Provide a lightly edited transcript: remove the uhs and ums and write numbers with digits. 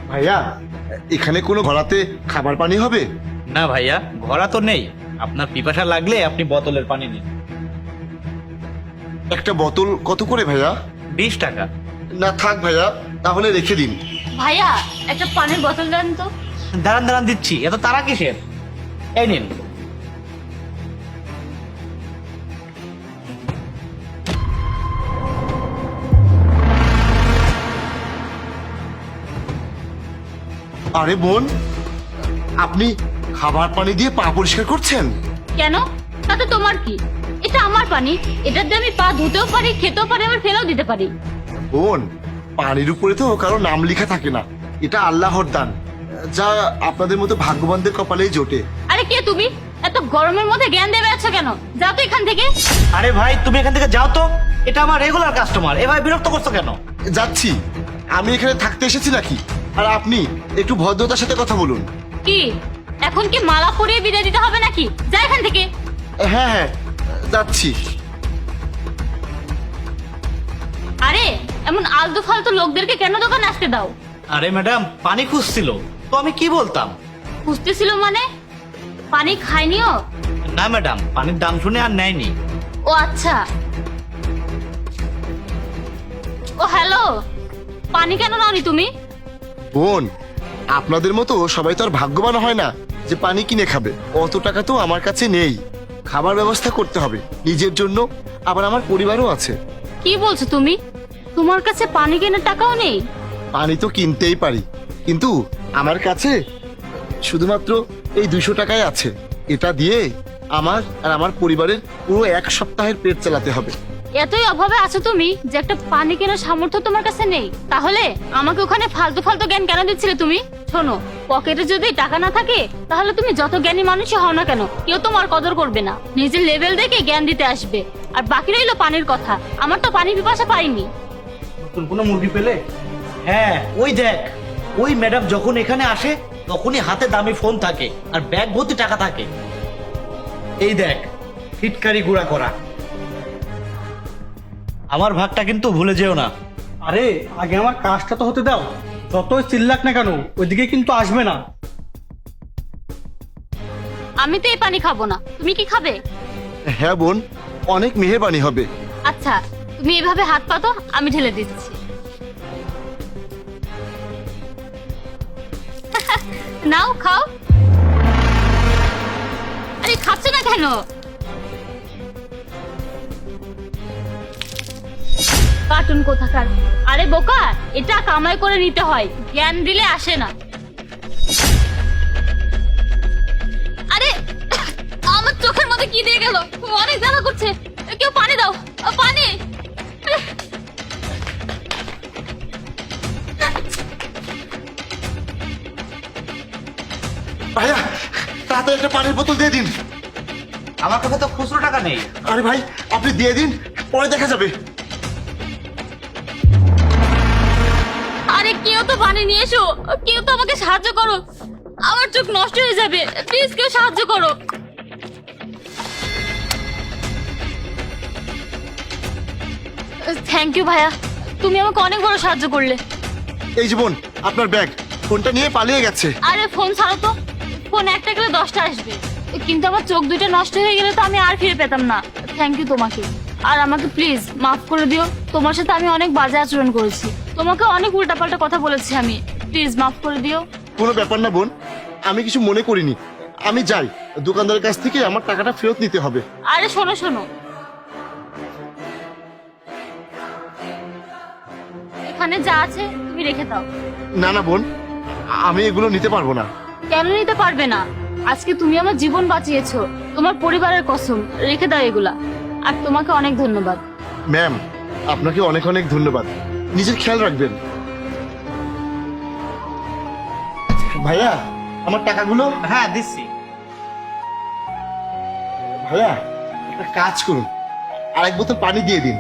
ভাইয়া, এখানে কোনো ঘোরাতে খাবার পানি হবে? না ভাইয়া, ঘোড়া তো নেই। আপনার পিপাসা লাগলে আপনি বোতলের পানি নিন। একটা বোতল কত করে ভাইয়া? 20 টাকা। না থাক ভাইয়া, তাহলে রেখে দিন। ভাইয়া একটা পানির বোতল দেন তো। দাঁড়ান দাঁড়ান, দিচ্ছি। এত তারা কিসের? এই নিন। আরে বোন, আপনি খাবার পানি দিয়ে পা পরিষ্কার করছেন? কেন? তাতে তোমার কি? এটা আমার পানি, এটার দিয়ে আমি পা ধুতেও পারি, খেতেও পারি, আবার ফেলেও দিতে পারি। বোন, পানির উপরে তো কারো নাম লেখা থাকে না, এটা আল্লাহর দান, যা আপনাদের মতো ভাগ্যবানদের কপালেই জোটে। আরে কে তুমি? এত গরমের মধ্যে জ্ঞান দেবে আছো কেন? যাও তো এখান থেকে। আরে ভাই, তুমি এখান থেকে যাও তো। এটা আমার রেগুলার কাস্টমার, এভাবে বিরক্ত করছো কেন? যাচ্ছি। আমি এখানে থাকতে এসেছি নাকি? আর আপনি একটু ভদ্রতার সাথে কথা বলুন। কি এখন কি মালা পরিয়ে বিদায় দিতে হবে নাকি? যা এখান থেকে। হ্যাঁ হ্যাঁ, যাচ্ছি। আরে এমন আলতু ফালতু লোকদেরকে কেন দোকানে আসতে দাও? আরে ম্যাডাম, পানি খুঁজছিল তো আমি কি বলতাম? খুঁজতেছিল মানে? পানি খাইনিও? না ম্যাডাম, পানির দাম শুনে আর নেয়নি। ও আচ্ছা। ও হ্যালো, পানি কেন নাওনি তুমি? বোন, আপনাদের মতো সবাই তো আর ভাগ্যবান হয় না যে পানি কিনে খাবে। অত টাকা তো আমার কাছে নেই। খাবার ব্যবস্থা করতে হবে নিজের জন্য, আবার আমার পরিবারও আছে। কি বলছো তুমি? তোমার কাছে পানি কেনার টাকাও নেই? পানি তো কিনতেই পারি, কিন্তু আমার কাছে শুধুমাত্র এই 200 টাকাই আছে। এটা দিয়ে আমার আর আমার পরিবারের পুরো 1 সপ্তাহের পেট চালাতে হবে। এতই অভাবে আছো তুমি যে একটা পানি কেনার সামর্থ্য তোমার কাছে নেই? তাহলে আমাকে ওখানে ফালতু ফালতু জ্ঞান কেন দিচ্ছিলে তুমি? শোনো, পকেটে যদি টাকা না থাকে তাহলে তুমি যত জ্ঞানী মানুষই হও না কেন, কেউ তোমার কদর করবে না। নিজের লেভেল দেখে জ্ঞান দিতে আসবে। আর বাকি রইলো পানির কথা। আমার তো পানি পিপাসা পাইনি। নতুন কোনো মুরগি পেলে? হ্যাঁ, ওই দেখ, ওই ম্যাডাম যখন এখানে আসে তখনই হাতে দামি ফোন থাকে আর ব্যাগ ভর্তি টাকা থাকে। এই দেখ, ফিটকারি গুঁড়া করা। আমার ভাগটা কিন্তু ভুলে যেও না। আরে আগে আমার কাজটা তো হতে দাও। যতই চিল্লাক না কেন, ওইদিকে কিন্তু আসবে না। আমি তো এই পানি খাবো না, তুমি কি খাবে? হ্যাঁ বোন, অনেক মেহেরবানি হবে। আচ্ছা, তুমি এভাবে হাত পাতো, আমি ঢেলে দিচ্ছি। নাও খাও। আরে খাচ্ছ না কেন? কার্টুন কোথাকার। আরে বোকা, এটা কামাই করে নিতে হয়, জ্ঞান দিলে আসে না। আরে আমার চোখের মধ্যে কি দিয়ে গেল? অনেক জ্বালা করছে। কেউ পানি দাও, পানি। ভাইয়া, তাড়াতাড়ি একটা পানির বোতল দিয়ে দিন। আমার কাছে তো খুচরো টাকা নেই। আরে ভাই, আপনি দিয়ে দিন, পরে দেখা যাবে। আরে কেউ তো পানি নিয়ে এসো, কেউ তো আমাকে সাহায্য করো, আমার চোখ নষ্ট হয়ে যাবে, প্লিজ কেউ সাহায্য করো। থ্যাংক ইউ ভাইয়া, তুমি আমাকে অনেক বড় সাহায্য করলে। এই যে বোন, আপনার ব্যাগ। ফোনটা নিয়ে পালিয়ে গেছে। আরে ফোন ছাড়ো তো, ফোন একটা গেলে 10টা আসবে, কিন্তু আমার চোখ দুইটা নষ্ট হয়ে গেলে তো আমি আর ফিরে পেতাম না। থ্যাংক ইউ তোমাকে। আর আমাকে প্লিজ মাফ করে দিও, তোমার সাথে আমি অনেক বাজে আচরণ করেছি, তোমাকে অনেক উল্টাপাল্টা কথা বলেছি আমি, প্লিজ মাফ করে দিও। কোনো ব্যাপার না বোন, আমি কিছু মনে করিনি। আমি যাই, দোকানদারের কাছ থেকে আমার টাকাটা ফেরত নিতে হবে। আরে শোনো শোনো, এখানে যা আছে তুমি রেখে দাও। না না বোন, আমি এগুলো নিতে পারবো না। কেন নিতে পারবে না? আজকে তুমি আমার জীবন বাঁচিয়েছো, তোমার পরিবারের কসম, রেখে দাও এগুলা। আর তোমাকে অনেক ধন্যবাদ। ম্যাম, আপনাকে অনেক অনেক ধন্যবাদ। নিজের খেয়াল রাখবেন। ভাইয়া, আমার টাকাগুলো। হ্যাঁ, দিচ্ছি। ভাইয়া, একটা কাজ করুন, আরেক বোতল পানি দিয়ে দিন।